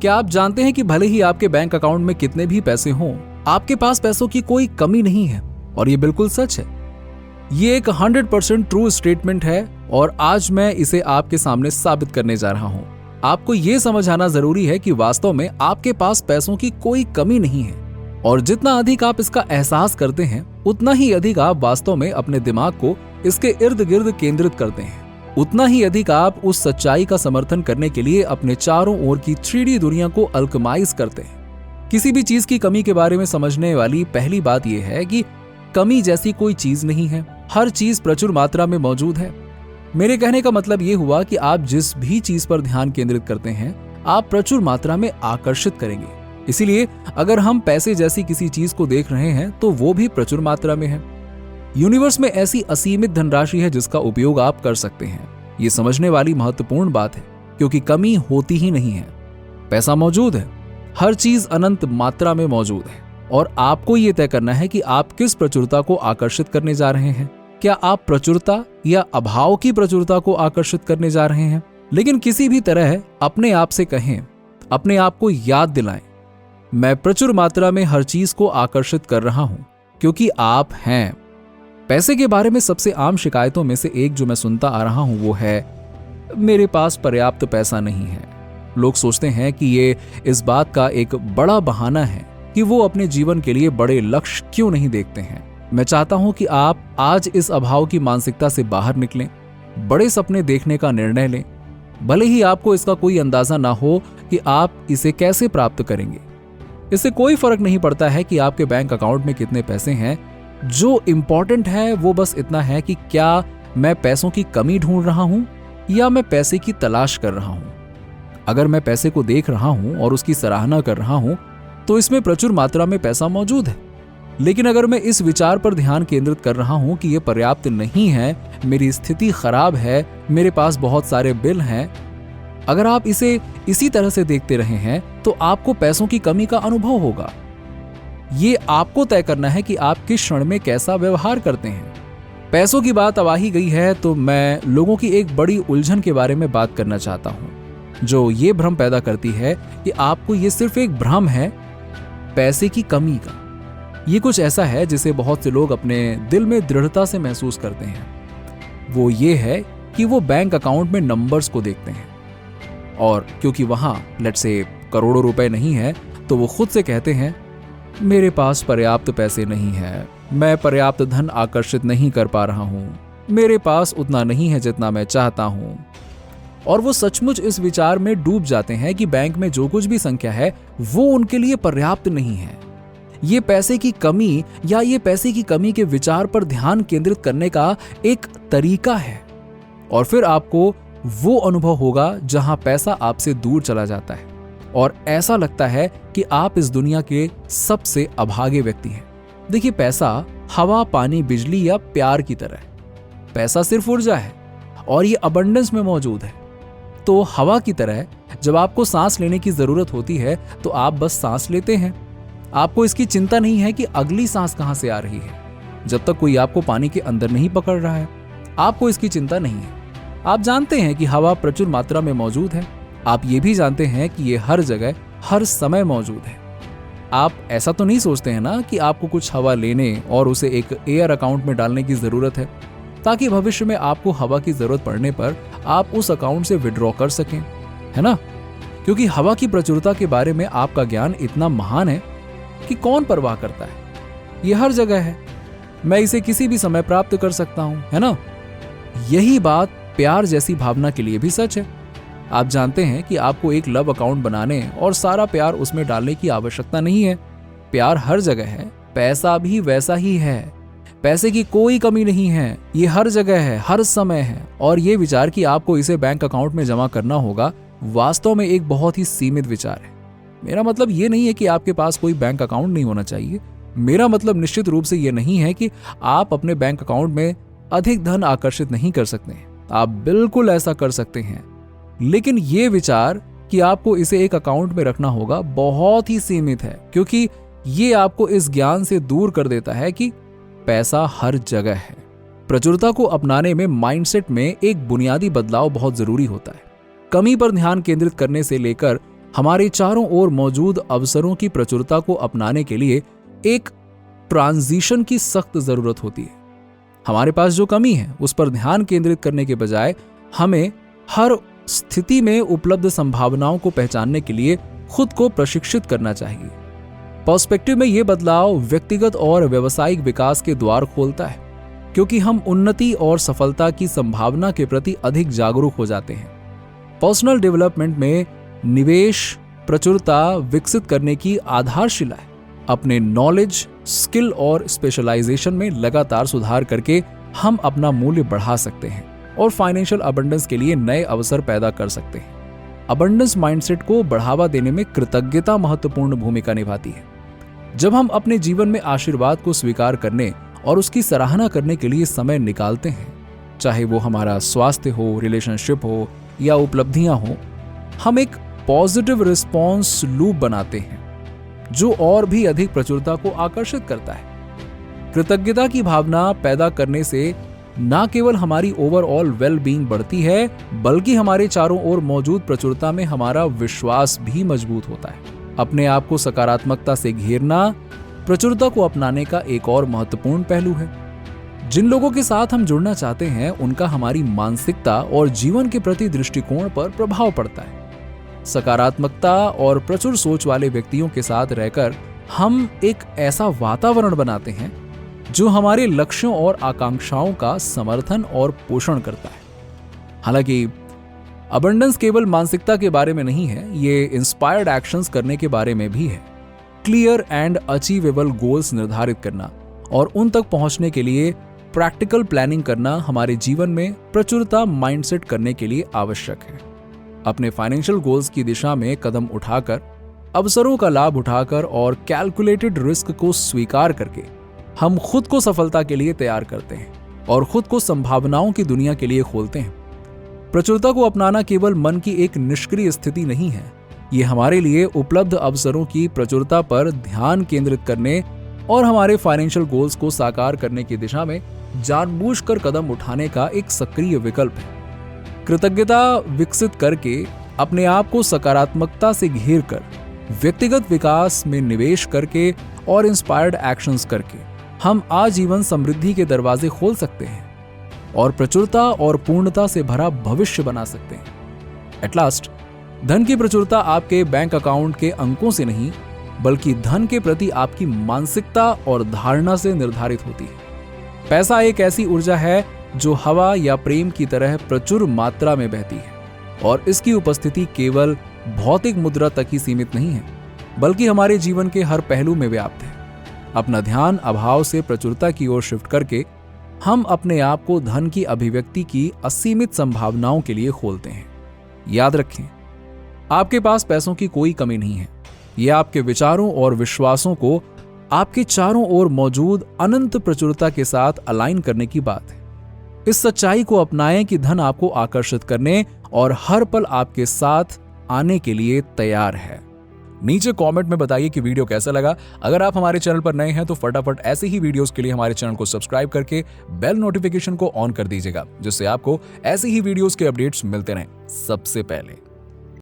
क्या आप जानते हैं कि भले ही आपके बैंक अकाउंट में कितने भी पैसे हों, आपके पास पैसों की कोई कमी नहीं है। और ये बिल्कुल सच है। ये एक 100% ट्रू स्टेटमेंट है और आज मैं इसे आपके सामने साबित करने जा रहा हूं। आपको ये समझ आना जरूरी है कि वास्तव में आपके पास पैसों की कोई कमी नहीं है और जितना अधिक आप इसका एहसास करते हैं, उतना ही अधिक आप वास्तव में अपने दिमाग को इसके इर्द गिर्द केंद्रित करते हैं। उतना ही अधिक आप उस सच्चाई का समर्थन करने के लिए अपने चारों ओर की 3D दुनिया को अल्कमाइज करते हैं। किसी भी चीज की कमी के बारे में समझने वाली पहली बात यह है कि कमी जैसी कोई चीज नहीं है। हर चीज प्रचुर मात्रा में मौजूद है। मेरे कहने का मतलब यह हुआ कि आप जिस भी चीज पर ध्यान केंद्रित करते हैं, आप प्रचुर मात्रा में आकर्षित करेंगे। इसीलिए अगर हम पैसे जैसी किसी चीज को देख रहे हैं तो वो भी प्रचुर मात्रा में है। यूनिवर्स में ऐसी असीमित धनराशि है जिसका उपयोग आप कर सकते हैं। ये समझने वाली महत्वपूर्ण बात है, क्योंकि कमी होती ही नहीं है। पैसा मौजूद है, हर चीज अनंत मात्रा में मौजूद है और आपको ये तय करना है कि आप किस प्रचुरता को आकर्षित करने जा रहे हैं। क्या आप प्रचुरता या अभाव की प्रचुरता को आकर्षित करने जा रहे हैं? लेकिन किसी भी तरह अपने आप से कहें, अपने आप को याद दिलाएं, मैं प्रचुर मात्रा में हर चीज को आकर्षित कर रहा हूं, क्योंकि आप हैं। पैसे के बारे में सबसे आम शिकायतों में से एक जो मैं सुनता आ रहा हूं वो है, मेरे पास पर्याप्त पैसा नहीं है। लोग सोचते हैं कि ये इस बात का एक बड़ा बहाना है कि वो अपने जीवन के लिए बड़े लक्ष्य क्यों नहीं देखते हैं। मैं चाहता हूं कि आप आज इस अभाव की मानसिकता से बाहर निकलें, बड़े सपने देखने का निर्णय लें, भले ही आपको इसका कोई अंदाजा ना हो कि आप इसे कैसे प्राप्त करेंगे। इससे कोई फर्क नहीं पड़ता है कि आपके बैंक अकाउंट में कितने पैसे हैं। जो इंपॉर्टेंट है वो बस इतना है कि क्या मैं पैसों की कमी ढूंढ रहा हूं या मैं पैसे की तलाश कर रहा हूं। अगर मैं पैसे को देख रहा हूं और उसकी सराहना कर रहा हूं तो इसमें प्रचुर मात्रा में पैसा मौजूद है। लेकिन अगर मैं इस विचार पर ध्यान केंद्रित कर रहा हूं कि यह पर्याप्त नहीं है, मेरी स्थिति खराब है, मेरे पास बहुत सारे बिल हैं, अगर आप इसे इसी तरह से देखते रहे हैं तो आपको पैसों की कमी का अनुभव होगा। ये आपको तय करना है कि आप किस क्षण में कैसा व्यवहार करते हैं। पैसों की बात अब आ ही गई है तो मैं लोगों की एक बड़ी उलझन के बारे में बात करना चाहता हूं, जो ये भ्रम पैदा करती है कि आपको ये सिर्फ एक भ्रम है पैसे की कमी का। ये कुछ ऐसा है जिसे बहुत से लोग अपने दिल में दृढ़ता से महसूस करते हैं। वो ये है कि वो बैंक अकाउंट में नंबर्स को देखते हैं और क्योंकि वहां लेट्स से करोड़ों रुपए नहीं है तो वो खुद से कहते हैं, मेरे पास पर्याप्त पैसे नहीं है, मैं पर्याप्त धन आकर्षित नहीं कर पा रहा हूं, मेरे पास उतना नहीं है जितना मैं चाहता हूं। और वो सचमुच इस विचार में डूब जाते हैं कि बैंक में जो कुछ भी संख्या है वो उनके लिए पर्याप्त नहीं है। ये पैसे की कमी या ये पैसे की कमी के विचार पर ध्यान केंद्रित करने का एक तरीका है और फिर आपको वो अनुभव होगा जहां पैसा आपसे दूर चला जाता है और ऐसा लगता है कि आप इस दुनिया के सबसे अभागे व्यक्ति हैं। देखिए, पैसा हवा, पानी, बिजली या प्यार की तरह है। पैसा सिर्फ ऊर्जा है और ये अबंडेंस में मौजूद है। तो हवा की तरह जब आपको सांस लेने की जरूरत होती है तो आप बस सांस लेते हैं। आपको इसकी चिंता नहीं है कि अगली सांस कहां से आ रही है। जब तक कोई आपको पानी के अंदर नहीं पकड़ रहा है, आपको इसकी चिंता नहीं है। आप जानते हैं कि हवा प्रचुर मात्रा में मौजूद है। आप ये भी जानते हैं कि ये हर जगह हर समय मौजूद है। आप ऐसा तो नहीं सोचते हैं ना कि आपको कुछ हवा लेने और उसे एक एयर अकाउंट में डालने की जरूरत है ताकि भविष्य में आपको हवा की जरूरत पड़ने पर आप उस अकाउंट से विड्रॉ कर सकें, है ना? क्योंकि हवा की प्रचुरता के बारे में आपका ज्ञान इतना महान है कि कौन परवाह करता है। ये हर जगह है, मैं इसे किसी भी समय प्राप्त कर सकता हूं, है ना? यही बात प्यार जैसी भावना के लिए भी सच है। आप जानते हैं कि आपको एक लव अकाउंट बनाने और सारा प्यार उसमें डालने की आवश्यकता नहीं है। प्यार हर जगह है, पैसा भी वैसा ही है। पैसे की कोई कमी नहीं है, ये हर जगह है, हर समय है। और ये विचार कि आपको इसे बैंक अकाउंट में जमा करना होगा वास्तव में एक बहुत ही सीमित विचार है। मेरा मतलब ये नहीं है कि आपके पास कोई बैंक अकाउंट नहीं होना चाहिए। मेरा मतलब निश्चित रूप से ये नहीं है कि आप अपने बैंक अकाउंट में अधिक धन आकर्षित नहीं कर सकते हैं। आप बिल्कुल ऐसा कर सकते हैं, लेकिन ये विचार कि आपको इसे एक अकाउंट में रखना होगा बहुत ही सीमित है, क्योंकि ये आपको इस ज्ञान से दूर कर देता है कि पैसा हर जगह है। प्रचुरता को अपनाने में माइंडसेट में एक बुनियादी बदलाव बहुत जरूरी होता है। कमी पर ध्यान केंद्रित करने से लेकर हमारे चारों ओर मौजूद अवसरों की प्रचुरता को अपनाने के लिए एक ट्रांजिशन की सख्त जरूरत होती है। हमारे पास जो कमी है उस पर ध्यान केंद्रित करने के बजाय हमें हर स्थिति में उपलब्ध संभावनाओं को पहचानने के लिए खुद को प्रशिक्षित करना चाहिए। पर्सपेक्टिव में यह बदलाव व्यक्तिगत और व्यावसायिक विकास के द्वार खोलता है, क्योंकि हम उन्नति और सफलता की संभावना के प्रति अधिक जागरूक हो जाते हैं। पर्सनल डेवलपमेंट में निवेश प्रचुरता विकसित करने की आधारशिला है। अपने नॉलेज, स्किल और स्पेशलाइजेशन में लगातार सुधार करके हम अपना मूल्य बढ़ा सकते हैं और फाइनेंशियल अबंडेंस के लिए नए अवसर पैदा कर सकते हैं। अबंडेंस माइंडसेट को बढ़ावा देने में कृतज्ञता महत्वपूर्ण भूमिका निभाती है। जब हम अपने जीवन में आशीर्वाद को स्वीकार करने और उसकी सराहना करने के लिए समय निकालते हैं, चाहे वो हमारा स्वास्थ्य हो, रिलेशनशिप हो या उपलब्धियां हो, हम एक पॉजिटिव रिस्पॉन्स लूप बनाते हैं जो और भी अधिक प्रचुरता को आकर्षित करता है। कृतज्ञता की भावना पैदा करने से न केवल हमारी ओवरऑल वेल बीइंग बढ़ती है, बल्कि हमारे चारों ओर मौजूद प्रचुरता में हमारा विश्वास भी मजबूत होता है। अपने आप को सकारात्मकता से घेरना प्रचुरता को अपनाने का एक और महत्वपूर्ण पहलू है। जिन लोगों के साथ हम जुड़ना चाहते हैं उनका हमारी मानसिकता और जीवन के प्रति दृष्टिकोण पर प्रभाव पड़ता है। सकारात्मकता और प्रचुर सोच वाले व्यक्तियों के साथ रहकर हम एक ऐसा वातावरण बनाते हैं जो हमारे लक्ष्यों और आकांक्षाओं का समर्थन और पोषण करता है। हालांकि अबंडेंस केवल मानसिकता के बारे में नहीं है, ये इंस्पायर्ड एक्शंस करने के बारे में भी है। क्लियर एंड अचीवेबल गोल्स निर्धारित करना और उन तक पहुंचने के लिए प्रैक्टिकल प्लानिंग करना हमारे जीवन में प्रचुरता माइंडसेट करने के लिए आवश्यक है। अपने फाइनेंशियल गोल्स की दिशा में कदम उठाकर, अवसरों का लाभ उठाकर और कैलकुलेटेड रिस्क को स्वीकार करके हम खुद को सफलता के लिए तैयार करते हैं और खुद को संभावनाओं की दुनिया के लिए खोलते हैं। प्रचुरता को अपनाना केवल मन की एक निष्क्रिय स्थिति नहीं है, ये हमारे लिए उपलब्ध अवसरों की प्रचुरता पर ध्यान केंद्रित करने और हमारे फाइनेंशियल गोल्स को साकार करने की दिशा में जानबूझकर कदम उठाने का एक सक्रिय विकल्प है। कृतज्ञता विकसित करके, अपने आप को सकारात्मकता से घेर कर, व्यक्तिगत विकास में निवेश करके और इंस्पायर्ड एक्शंस करके हम आजीवन समृद्धि के दरवाजे खोल सकते हैं और प्रचुरता और पूर्णता से भरा भविष्य बना सकते हैं। एट लास्ट, धन की प्रचुरता आपके बैंक अकाउंट के अंकों से नहीं, बल्कि धन के प्रति आपकी मानसिकता और धारणा से निर्धारित होती है। पैसा एक ऐसी ऊर्जा है जो हवा या प्रेम की तरह प्रचुर मात्रा में बहती है और इसकी उपस्थिति केवल भौतिक मुद्रा तक ही सीमित नहीं है, बल्कि हमारे जीवन के हर पहलू में व्याप्त है। अपना ध्यान अभाव से प्रचुरता की ओर शिफ्ट करके हम अपने आप को धन की अभिव्यक्ति की असीमित संभावनाओं के लिए खोलते हैं। याद रखें, आपके पास पैसों की कोई कमी नहीं है। यह आपके विचारों और विश्वासों को आपके चारों ओर मौजूद अनंत प्रचुरता के साथ अलाइन करने की बात है। इस सच्चाई को अपनाएं कि धन आपको आकर्षित करने और हर पल आपके साथ आने के लिए तैयार है। नीचे कमेंट में बताइए कि वीडियो कैसा लगा। अगर आप हमारे चैनल पर नए हैं तो फटाफट ऐसे ही वीडियोस के लिए हमारे चैनल को सब्सक्राइब करके बेल नोटिफिकेशन को ऑन कर दीजिएगा, जिससे आपको ऐसे ही वीडियोस के अपडेट्स मिलते रहें सबसे पहले।